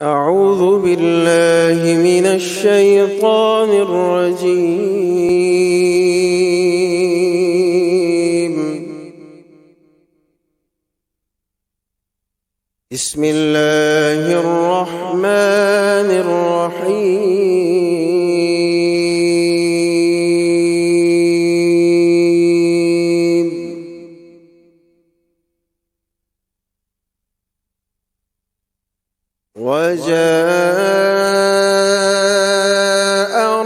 أعوذ بالله من الشيطان الرجيم. بسم الله الرحمن الرحيم. وجاء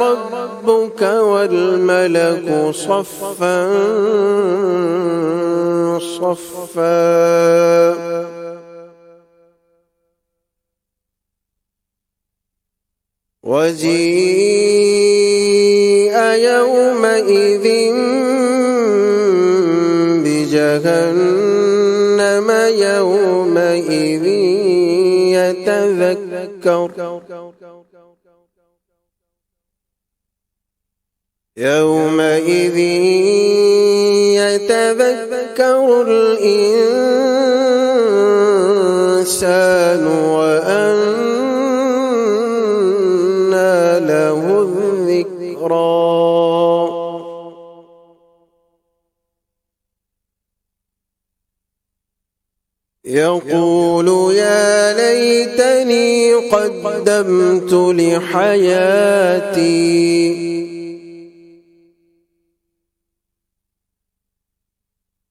ربك والملك صفا صفا وجيء يومئذ بجهنم يومئذ يتذكر الإنسان وأنى له الذكرى. يقول يا ليتني قدمت لحياتي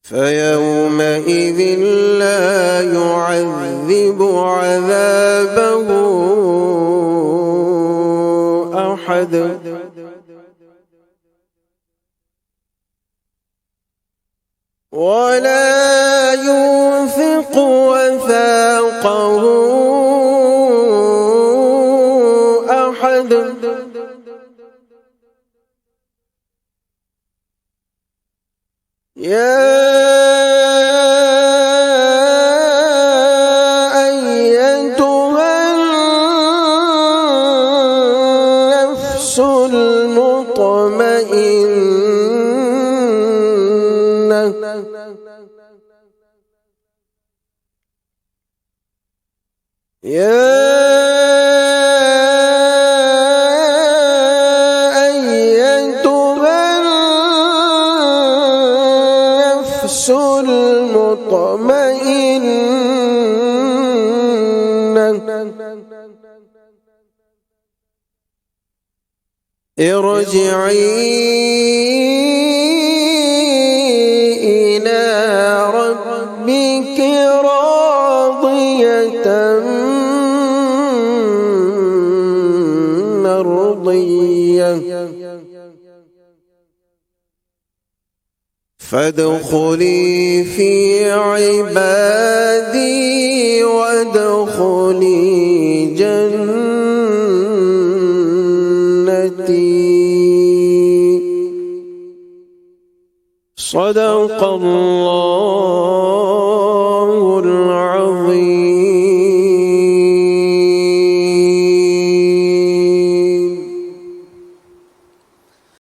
فيومئذ لا يعذب عذابه أحد ولا يوثق وثاقه أحد. يا أيتها النفس المطمئنة ارجعي إلى ربك راضية مرضية فادخلي في عبادي وادخلي جنتي. صدق الله